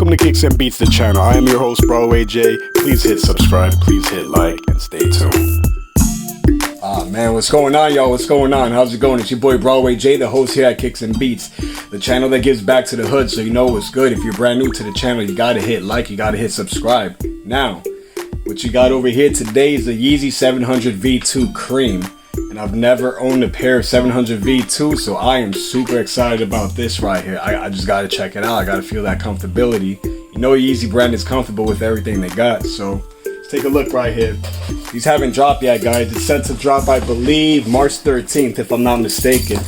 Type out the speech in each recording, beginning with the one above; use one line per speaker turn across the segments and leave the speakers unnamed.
Welcome to Kicks and Beats, the channel. I am your host, Bro AJ. Please hit subscribe, please hit like, and stay tuned.
Man, what's going on, y'all? What's going on? How's it going? It's your boy, Bro AJ, the host here at Kicks and Beats, the channel that gives back to the hood, so you know what's good. If you're brand new to the channel, you gotta hit like, you gotta hit subscribe. Now, what you got over here today is the Yeezy 700 V2 Cream. And I've never owned a pair of 700 V2, so I am super excited about this right here. I just gotta check it out. I gotta feel that comfortability. You know, Yeezy brand is comfortable with everything they got, so let's take a look right here. These haven't dropped yet, guys. It's set to drop, I believe, March 13th, if I'm not mistaken.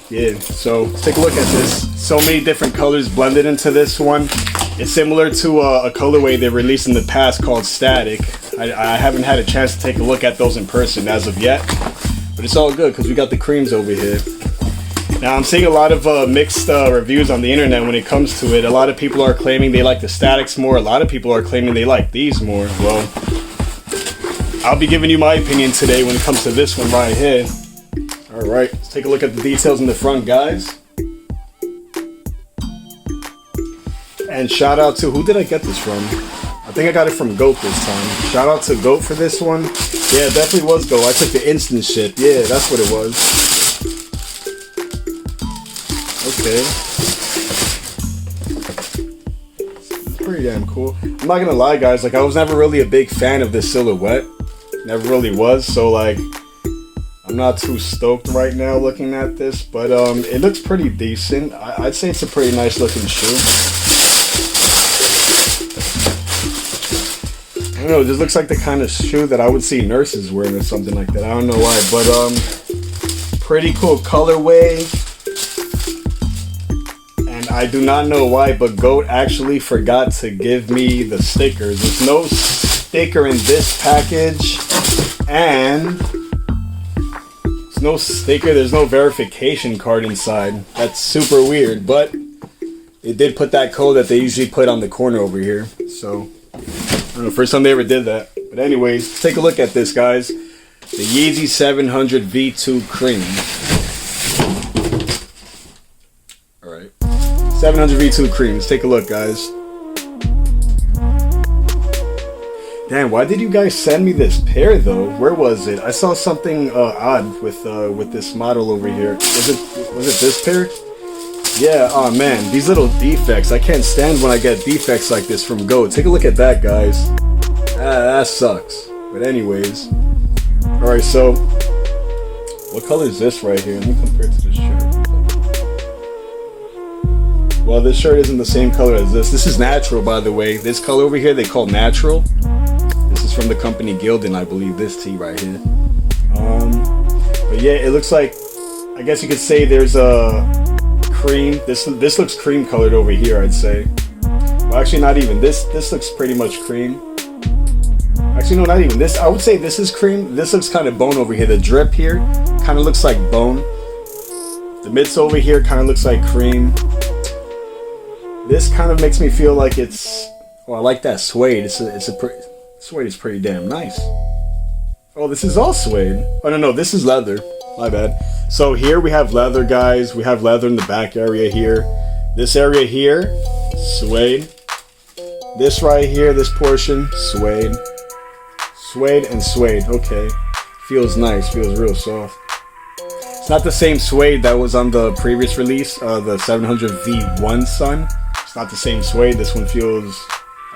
Yeah, so let's take a look at this. So many different colors blended into this one. It's similar to a colorway they released in the past called Static. I haven't had a chance to take a look at those in person as of yet. But it's all good because we got the creams over here. Now I'm seeing a lot of mixed reviews on the internet when it comes to it. A lot of people are claiming they like the Statics more. A lot of people are claiming they like these more. Well, I'll be giving you my opinion today when it comes to this one right here. Alright, let's take a look at the details in the front, guys. And shout out to, who did I get this from? I think I got it from g.o.a.t this time. Shout out to g.o.a.t for this one. Yeah, it definitely was g.o.a.t. I took the instant ship. Yeah, that's what it was. Okay. It's pretty damn cool. I'm not gonna lie, guys. Like, I was never really a big fan of this silhouette. Never really was. So, like, I'm not too stoked right now looking at this. But it looks pretty decent. I'd say it's a pretty nice looking shoe. I don't know, this looks like the kind of shoe that I would see nurses wearing or something like that. I don't know why, but pretty cool colorway. And I do not know why, but g.o.a.t actually forgot to give me the stickers. There's no sticker in this package, and there's no sticker, there's no verification card inside. That's super weird, but it did put that code that they usually put on the corner over here, so I don't know, first time they ever did that. But anyways, let's take a look at this, guys. The Yeezy 700 V2 Cream. Alright. 700 V2 Cream. Let's take a look, guys. Damn, why did you guys send me this pair, though? Where was it? I saw something odd with this model over here. Was it this pair? Yeah, oh man, these little defects. I can't stand when I get defects like this from g.o.a.t. Take a look at that, guys. That sucks. But anyways. Alright, so what color is this right here? Let me compare it to this shirt. Well, this shirt isn't the same color as this. This is natural, by the way. This color over here they call natural. This is from the company Gildan, I believe, this tee right here. But yeah, it looks like, I guess you could say there's a cream. This looks cream colored over here, I'd say. Well, actually not even. This looks pretty much cream. Actually, no, not even. This, I would say this is cream. This looks kind of bone over here. The drip here kind of looks like bone. The midsole over here kind of looks like cream. This kind of makes me feel like it's, oh, I like that suede. Suede is pretty damn nice. Oh, this is all suede. Oh, no, this is leather. My bad. So here we have leather, guys. We have leather in the back area here. This area here, suede. This right here, this portion, suede. Suede and suede. Okay. Feels nice. Feels real soft. It's not the same suede that was on the previous release, the 700 V1 Sun. It's not the same suede. This one feels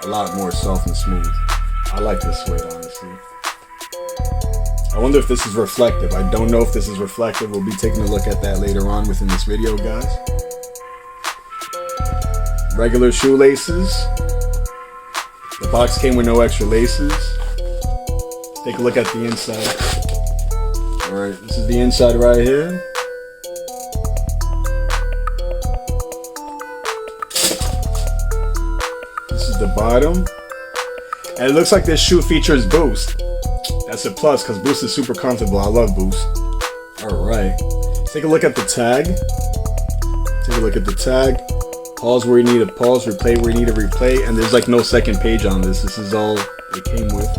a lot more soft and smooth. I like this suede, honestly. I wonder if this is reflective. I don't know if this is reflective. We'll be taking a look at that later on within this video, guys. Regular shoelaces. The box came with no extra laces. Take a look at the inside. Alright, this is the inside right here. This is the bottom. And it looks like this shoe features Boost. That's a plus, because Boost is super comfortable. I love Boost. Alright. Take a look at the tag. Take a look at the tag. Pause where you need to pause, replay where you need to replay, and there's like no second page on this. This is all it came with.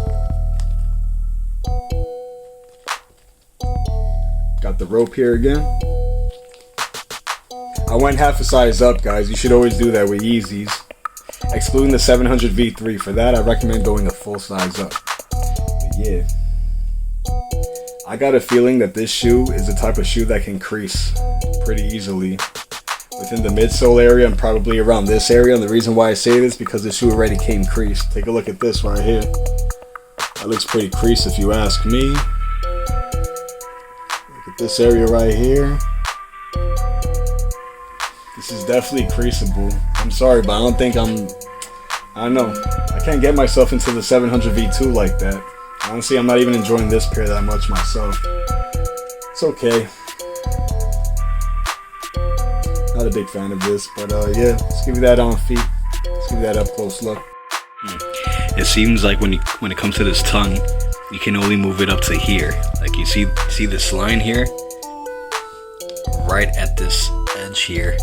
Got the rope here again. I went half a size up, guys. You should always do that with Yeezys. excluding the 700 V3. For that, I recommend going a full size up. But yeah, I got a feeling that this shoe is the type of shoe that can crease pretty easily within the midsole area and probably around this area. And the reason why I say this is because the shoe already came creased. Take a look at this right here. That looks pretty creased if you ask me. Look at this area right here. This is definitely creasable. I'm sorry, but I don't know. I can't get myself into the 700 V2 like that. Honestly, I'm not even enjoying this pair that much myself. It's okay. Not a big fan of this, but yeah, let's give you that on feet. Let's give you that up close look.
It seems like when it comes to this tongue, you can only move it up to here. Like you see this line here? Right at this edge here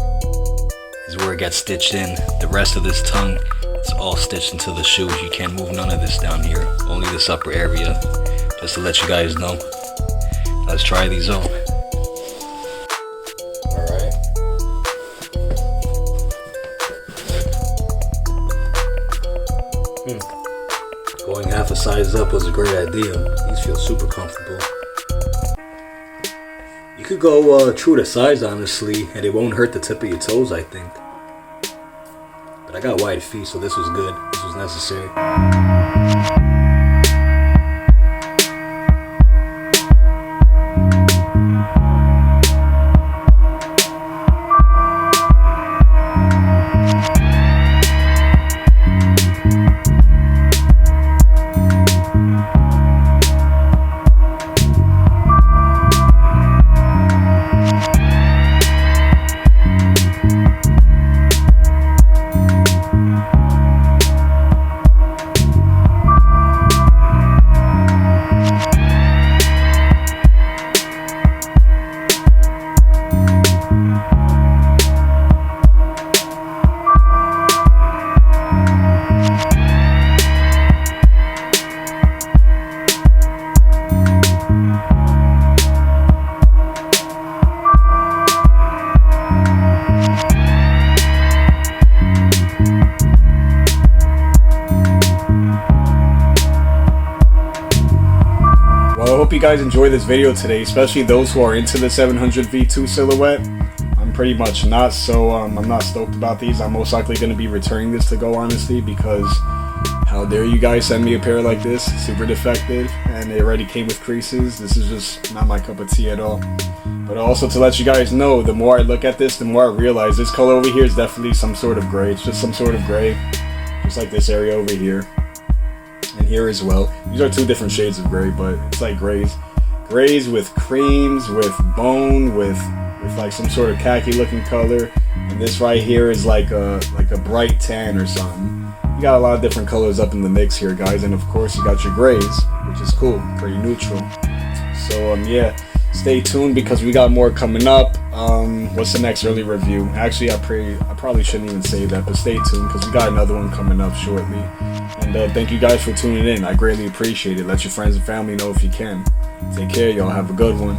is where it gets stitched in. The rest of this tongue is all stitched into the shoes. You can't move none of this down here, only this upper area. Just to let you guys know. Let's try these on. Alright. Going half a size up was a great idea. These feel super comfortable. You could go true to size, honestly, and it won't hurt the tip of your toes, I think. But I got wide feet, so this was good. This was necessary.
I hope you guys enjoy this video today, especially those who are into the 700 V2 silhouette. I'm pretty much not, so I'm not stoked about these. I'm most likely going to be returning this to go, honestly, because how dare you guys send me a pair like this, super defective, and it already came with creases. This is just not my cup of tea at all. But also to let you guys know, the more I look at this, the more I realize this color over here is definitely some sort of gray. It's just some sort of gray, just like this area over here. And here as well. These are two different shades of gray, but it's like grays with creams, with bone, with like some sort of khaki looking color. And this right here is like a bright tan or something. You got a lot of different colors up in the mix here, guys, and of course you got your grays, which is cool, pretty neutral. So yeah, stay tuned because we got more coming up. What's the next early review? Actually, I probably shouldn't even say that, but stay tuned because we got another one coming up shortly. And thank you guys for tuning in. I greatly appreciate it. Let your friends and family know if you can. Take care, y'all. Have a good one.